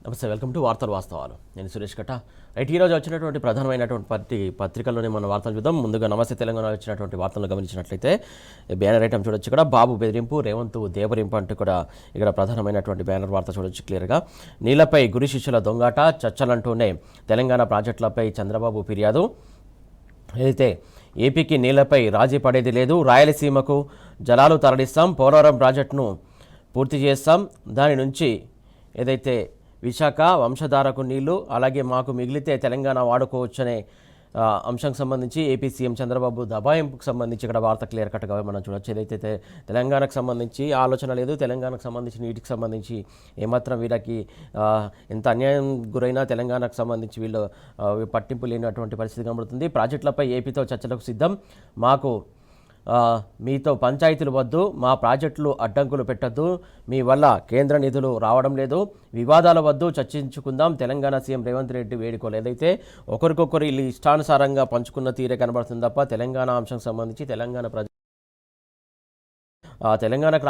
నమస్తే, welcome to వార్తలు వాస్తవాలు. నేను సురేష్ కట్ట. రైట్, ఈరోజు వచ్చినటువంటి ప్రధానమైనటువంటి పత్రికల్లోనే మన వార్తలు చూద్దాం. ముందుగా నమస్తే తెలంగాణ వచ్చినటువంటి వార్తలను గమనించినట్లయితే బ్యానర్ ఐటమ్ చూడొచ్చు. ఇక్కడ బాబు బెదిరింపు, రేవంత్ దేవరింపు అంటూ కూడా ఇక్కడ ప్రధానమైనటువంటి బ్యానర్ వార్త చూడొచ్చు క్లియర్గా. నీళ్లపై గురి శిష్యుల దొంగాట, చర్చలంటూనే తెలంగాణ ప్రాజెక్టులపై చంద్రబాబు ఫిర్యాదు. ఏదైతే ఏపీకి నీళ్లపై రాజీ పడేది లేదు, రాయలసీమకు జలాలు తరలిస్తాం, పోలవరం ప్రాజెక్టును పూర్తి చేస్తాం, దాని నుంచి ఏదైతే విశాఖ వంశధారకు నీళ్లు అలాగే మాకు మిగిలితే తెలంగాణ వాడుకోవచ్చనే అంశానికి సంబంధించి ఏపీ సీఎం చంద్రబాబు దబాయింపుకు సంబంధించి ఇక్కడ వార్త క్లియర్ కట్గా మనం చూడొచ్చు. ఏదైతే తెలంగాణకు సంబంధించి ఆలోచన లేదు, తెలంగాణకు సంబంధించి నీటికి సంబంధించి ఏమాత్రం వీళ్ళకి ఎంత అన్యాయం గురైనా తెలంగాణకు సంబంధించి వీళ్ళు పట్టింపు లేనటువంటి పరిస్థితి కనబడుతుంది. ప్రాజెక్టులపై ఏపీతో చర్చలకు సిద్ధం, మాకు మీతో పంచాయతీలు వద్దు, మా ప్రాజెక్టులు అడ్డంకులు పెట్టద్దు, మీ వల్ల కేంద్ర నిధులు రావడం లేదు, వివాదాల వద్దు, చర్చించుకుందాం, తెలంగాణ సీఎం రేవంత్ రెడ్డి వేడుకోలు. ఏదైతే ఒకరికొకరు వీళ్ళు ఇష్టానుసారంగా పంచుకున్న తీరే కనబడుతుంది తప్ప తెలంగాణ అంశం సంబంధించి తెలంగాణకు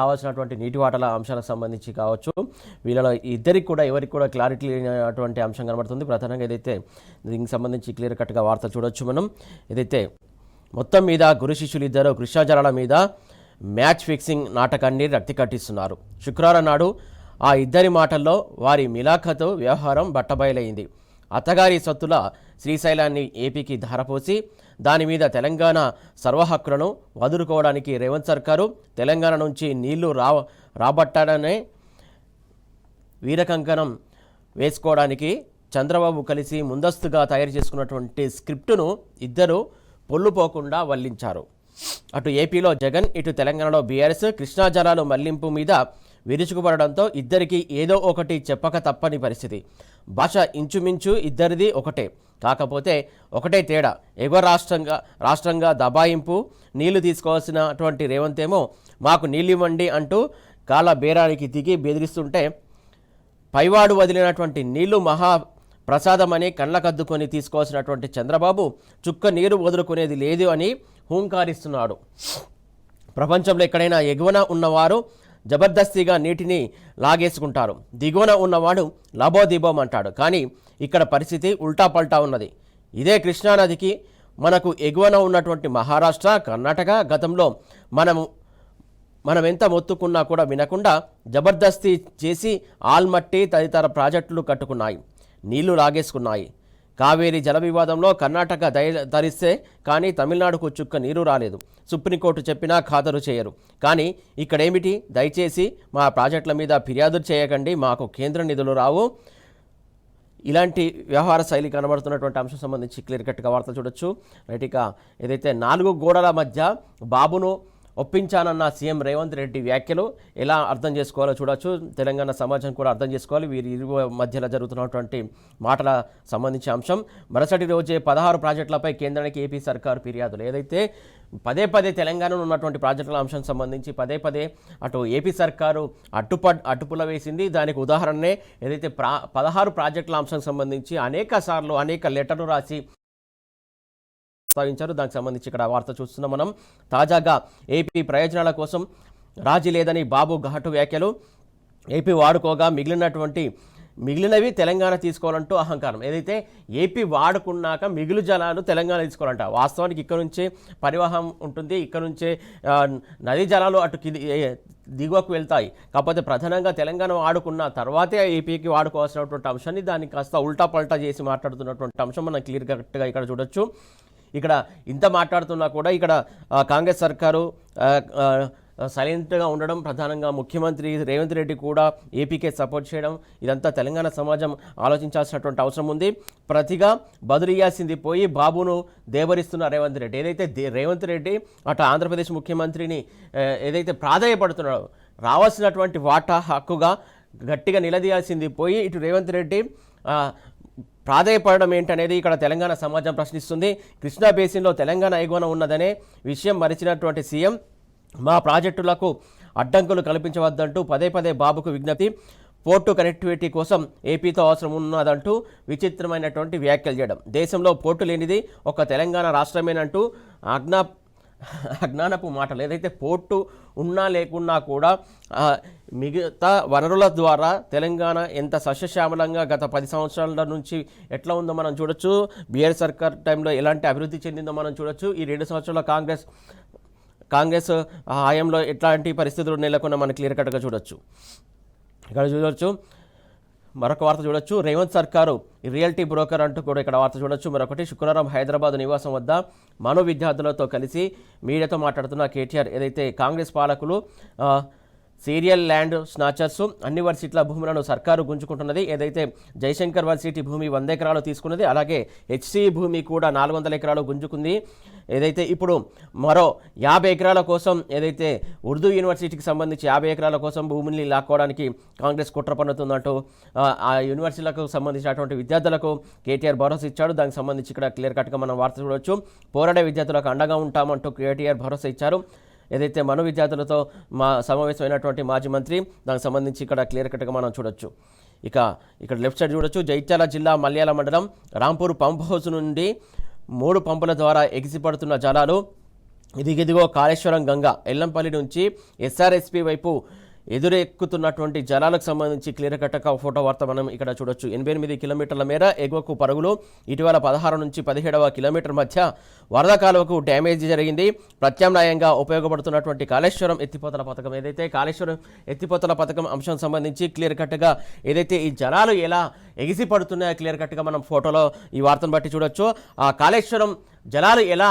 రావాల్సినటువంటి నీటి వాటల అంశాలకు సంబంధించి కావచ్చు, వీళ్ళలో ఇద్దరికి కూడా ఎవరికి కూడా క్లారిటీ లేనటువంటి అంశం కనబడుతుంది. ప్రధానంగా ఏదైతే దీనికి సంబంధించి క్లియర్ కట్గా వార్త చూడొచ్చు మనం. ఏదైతే మొత్తం మీద గురు శిష్యులు ఇద్దరు కృష్ణాజలాల మీద మ్యాచ్ ఫిక్సింగ్ నాటకాన్ని రక్తి కట్టిస్తున్నారు. శుక్రవారం నాడు ఆ ఇద్దరి మాటల్లో వారి మిలాఖతు వ్యవహారం బట్టబయలైంది. అత్తగారి సొత్తుల శ్రీశైలాన్ని ఏపీకి ధారపోసి దాని మీద తెలంగాణ సర్వహక్కులను వదులుకోవడానికి రేవంత్ సర్కారు తెలంగాణ నుంచి నీళ్లు రాబట్టాడనే వీరకంకణం వేసుకోవడానికి చంద్రబాబు కలిసి ముందస్తుగా తయారు చేసుకున్నటువంటి స్క్రిప్టును ఇద్దరు పొల్లుపోకుండా వల్లించారు. అటు ఏపీలో జగన్, ఇటు తెలంగాణలో బీఆర్ఎస్ కృష్ణా జలాలు మళ్లింపు మీద విరుచుకుపడడంతో ఇద్దరికి ఏదో ఒకటి చెప్పక తప్పని పరిస్థితి. భాష ఇంచుమించు ఇద్దరిది ఒకటే, కాకపోతే ఒకటే తేడా, ఎగువ రాష్ట్రంగా దబాయింపు. నీళ్లు తీసుకోవాల్సినటువంటి రేవంత్ ఏమో మాకు నీళ్ళు ఇవ్వండి అంటూ కాళ్ళ బేరానికి దిగి బెదిరిస్తుంటే, పైవాడు వదిలినటువంటి నీళ్లు మహా ప్రసాదమని కళ్ళకద్దుకొని తీసుకోవాల్సినటువంటి చంద్రబాబు చుక్క నీరు వదులుకునేది లేదు అని హూంకారిస్తున్నాడు. ప్రపంచంలో ఎక్కడైనా ఎగువన ఉన్నవారు జబర్దస్తిగా నీటిని లాగేసుకుంటారు, దిగువన ఉన్నవాడు లబోదిబోం అంటాడు. కానీ ఇక్కడ పరిస్థితి ఉల్టా పల్టా ఉన్నది. ఇదే కృష్ణానదికి మనకు ఎగువన ఉన్నటువంటి మహారాష్ట్ర, కర్ణాటక గతంలో మనం ఎంత మొత్తుకున్నా కూడా వినకుండా జబర్దస్తి చేసి ఆల్మట్టి తదితర ప్రాజెక్టులు కట్టుకున్నాయి, నీళ్లు లాగేసుకున్నాయి. కావేరీ జల వివాదంలో కర్ణాటక ధరిస్తే కానీ తమిళనాడుకు చుక్క నీరు రాలేదు. సుప్రీంకోర్టు చెప్పినా ఖాతరు చేయరు. కానీ ఇక్కడేమిటి, దయచేసి మా ప్రాజెక్టుల మీద ఫిర్యాదులు చేయకండి, మాకు కేంద్ర నిధులు రావు. ఇలాంటి వ్యవహార శైలి కనబడుతున్నటువంటి అంశం సంబంధించి క్లియర్ కట్గా వార్తలు చూడొచ్చు. రైట్, ఇక ఏదైతే 4 గోడల మధ్య బాబును ఒప్పించానన్న సీఎం రేవంత్ రెడ్డి వ్యాఖ్యలు ఎలా అర్థం చేసుకోవాలో చూడొచ్చు. తెలంగాణ సమాజం కూడా అర్థం చేసుకోవాలి వీరి ఇరు మధ్యలో జరుగుతున్నటువంటి మాటల సంబంధించిన అంశం. మరుసటి రోజే 16 ప్రాజెక్టులపై కేంద్రానికి ఏపీ సర్కారు ఫిర్యాదులు. ఏదైతే పదే తెలంగాణలో ఉన్నటువంటి ప్రాజెక్టుల అంశం సంబంధించి పదే అటు ఏపీ సర్కారు అడ్డుపుల వేసింది. దానికి ఉదాహరణనే ఏదైతే 16 ప్రాజెక్టుల అంశం సంబంధించి అనేక లెటర్లు రాసి ప్రస్తావించారు. దానికి సంబంధించి ఇక్కడ వార్త చూస్తున్నాం మనం. తాజాగా ఏపీ ప్రయోజనాల కోసం రాజీ లేదని బాబు ఘాటు వ్యాఖ్యలు. ఏపీ వాడుకోగా మిగిలినవి తెలంగాణ తీసుకోవాలంటూ అహంకారం. ఏదైతే ఏపీ వాడుకున్నాక మిగులు జలాలు తెలంగాణ తీసుకోవాలంట. వాస్తవానికి ఇక్కడ నుంచే పరివాహం ఉంటుంది, ఇక్కడ నుంచే నదీ జలాలు అటు దిగువకు వెళ్తాయి. కాకపోతే ప్రధానంగా తెలంగాణ వాడుకున్న తర్వాతే ఏపీకి వాడుకోవాల్సినటువంటి అంశాన్ని దాన్ని కాస్త ఉల్టా పల్టా చేసి మాట్లాడుతున్నటువంటి అంశం మనం క్లియర్ కట్గా ఇక్కడ చూడొచ్చు. ఇక్కడ ఇంత మాట్లాడుతున్నా కూడా ఇక్కడ కాంగ్రెస్ సర్కారు సైలెంట్గా ఉండడం, ప్రధానంగా ముఖ్యమంత్రి రేవంత్ రెడ్డి కూడా ఏపీకే సపోర్ట్ చేయడం, ఇదంతా తెలంగాణ సమాజం ఆలోచించాల్సినటువంటి అవసరం ఉంది. ప్రతిగా బదులియాల్సింది పోయి బాబును దేవరిస్తున్న రేవంత్ రెడ్డి. ఏదైతే రేవంత్ రెడ్డి అటు ఆంధ్రప్రదేశ్ ముఖ్యమంత్రిని ఏదైతే ప్రాధాయపడుతున్నాడో రావాల్సినటువంటి వాటా హక్కుగా గట్టిగా నిలదీయాల్సింది పోయి ఇటు రేవంత్ రెడ్డి ప్రాధాయపడడం ఏంటనేది ఇక్కడ తెలంగాణ సమాజం ప్రశ్నిస్తుంది. కృష్ణా బేసిన్లో తెలంగాణ ఎగువన ఉన్నదనే విషయం మరిచినటువంటి సీఎం మా ప్రాజెక్టులకు అడ్డంకులు కల్పించవద్దంటూ పదే బాబుకు విజ్ఞప్తి. పోర్టు కనెక్టివిటీ కోసం ఏపీతో అవసరం ఉన్నదంటూ విచిత్రమైనటువంటి వ్యాఖ్యలు చేయడం. దేశంలో పోర్టు లేనిది ఒక తెలంగాణ రాష్ట్రమేనంటూ అజ్ఞానపు మాటలు. ఏదైతే పోర్టు ఉన్నా లేకున్నా కూడా మిగతా వనరుల ద్వారా తెలంగాణ ఎంత సస్యశ్యామలంగా గత 10 సంవత్సరాల నుంచి ఎట్లా ఉందో మనం చూడొచ్చు. బీఆర్ సర్కార్ టైంలో ఎలాంటి అభివృద్ధి చెందిందో మనం చూడొచ్చు. ఈ 2 సంవత్సరాల కాంగ్రెస్ హయాంలో ఎట్లాంటి పరిస్థితులు నెలకొన్న మనం క్లియర్ కట్గా చూడొచ్చు. ఇక్కడ చూడొచ్చు మరొక వార్త చూడొచ్చు. రేవంత్ సర్కారు రియల్టీ బ్రోకర్ అంటూ కూడా ఇక్కడ వార్త చూడొచ్చు. మరొకటి, శుక్రవారం హైదరాబాద్ నివాసం వద్ద మను విద్యార్థులతో కలిసి మీడియాతో మాట్లాడుతున్న కేటీఆర్ ఏదైతే కాంగ్రెస్ పాలకులు సీరియల్ ల్యాండ్ స్నాచర్స్ అన్ని వర్సిటీల భూములను సర్కారు గుంజుకుంటున్నది. ఏదైతే జయశంకర్ వర్సిటీ భూమి 100 ఎకరాలు తీసుకున్నది, అలాగే హెచ్సి భూమి కూడా 400 ఎకరాలు గుంజుకుంది. ఏదైతే ఇప్పుడు మరో 50 ఎకరాల కోసం ఏదైతే ఉర్దూ యూనివర్సిటీకి సంబంధించి 50 ఎకరాల కోసం భూమిని లాక్కోవడానికి కాంగ్రెస్ కుట్ర పన్నుతుందంటూ ఆ యూనివర్సిటీలకు సంబంధించినటువంటి విద్యార్థులకు కేటీఆర్ భరోసా ఇచ్చాడు. దానికి సంబంధించి ఇక్కడ క్లియర్ కట్గా మనం వార్త చూడవచ్చు. పోరాడే విద్యార్థులకు అండగా ఉంటామంటూ కేటీఆర్ భరోసా ఇచ్చారు. ఏదైతే మను విద్యార్థులతో సమావేశమైనటువంటి మాజీ మంత్రి, దానికి సంబంధించి ఇక్కడ క్లియర్ కట్గా మనం చూడొచ్చు. ఇక్కడ లెఫ్ట్ సైడ్ చూడొచ్చు. జైత్యాల జిల్లా మల్యాల మండలం రాంపూర్ పంప్ హౌస్ నుండి 3 పంపుల ద్వారా ఎగిసిపడుతున్న జలాలు ఇదిగిదిగో కాళేశ్వరం గంగ ఎల్లంపల్లి నుంచి ఎస్ఆర్ఎస్పి వైపు ఎదురెక్కుతున్నటువంటి జలాలకు సంబంధించి క్లియర్ కట్గా ఫోటో వార్త మనం ఇక్కడ చూడొచ్చు. 88 కిలోమీటర్ల మేర ఎగువకు పరుగులు. ఇటీవల 16 నుంచి 17వ కిలోమీటర్ మధ్య వరద కాలువకు డ్యామేజ్ జరిగింది. ప్రత్యామ్నాయంగా ఉపయోగపడుతున్నటువంటి కాళేశ్వరం ఎత్తిపోతల పథకం ఏదైతే కాళేశ్వరం ఎత్తిపోతల పథకం అంశం సంబంధించి క్లియర్ కట్గా ఏదైతే ఈ జలాలు ఎలా ఎగిసి పడుతున్నాయో క్లియర్ కట్గా మనం ఫోటోలో ఈ వార్తను బట్టి చూడొచ్చు. ఆ కాళేశ్వరం జలాలు ఎలా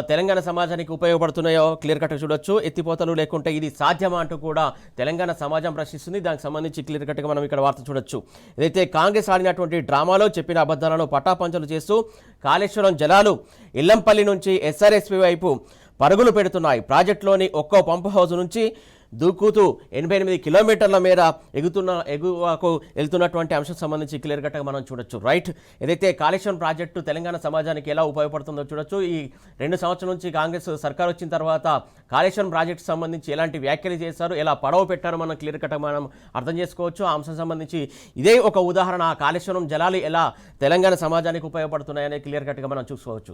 తెలంగాణ సమాజానికి ఉపయోగపడుతున్నాయో క్లియర్ కట్గా చూడొచ్చు. ఎత్తిపోతలు లేకుంటే ఇది సాధ్యమా అంటూ కూడా తెలంగాణ సమాజం ప్రశ్నిస్తుంది. దానికి సంబంధించి క్లియర్ కట్గా మనం ఇక్కడ వార్త చూడొచ్చు. ఏదైతే కాంగ్రెస్ ఆడినటువంటి డ్రామాలో చెప్పిన అబద్ధాలను పటాపంచలు చేస్తూ కాళేశ్వరం జలాలు ఇల్లంపల్లి నుంచి ఎస్ఆర్ఎస్పి వైపు పరుగులు పెడుతున్నాయి. ప్రాజెక్టులోని ఒక్కో పంపు హౌస్ నుంచి దూకుతూ 88 కిలోమీటర్ల మేర ఎగువకు వెళ్తున్నటువంటి అంశం సంబంధించి క్లియర్ కట్గా మనం చూడొచ్చు. రైట్, ఏదైతే కాళేశ్వరం ప్రాజెక్టు తెలంగాణ సమాజానికి ఎలా ఉపయోగపడుతుందో చూడొచ్చు. ఈ 2 సంవత్సరాల నుంచి కాంగ్రెస్ సర్కార్ వచ్చిన తర్వాత కాళేశ్వరం ప్రాజెక్టు సంబంధించి ఎలాంటి వ్యాఖ్యలు చేశారు, ఎలా పడవ పెట్టారో మనం క్లియర్ కట్గా మనం అర్థం చేసుకోవచ్చు. ఆ అంశం సంబంధించి ఇదే ఒక ఉదాహరణ. కాళేశ్వరం జలాలు ఎలా తెలంగాణ సమాజానికి ఉపయోగపడుతున్నాయని క్లియర్ కట్గా మనం చూసుకోవచ్చు.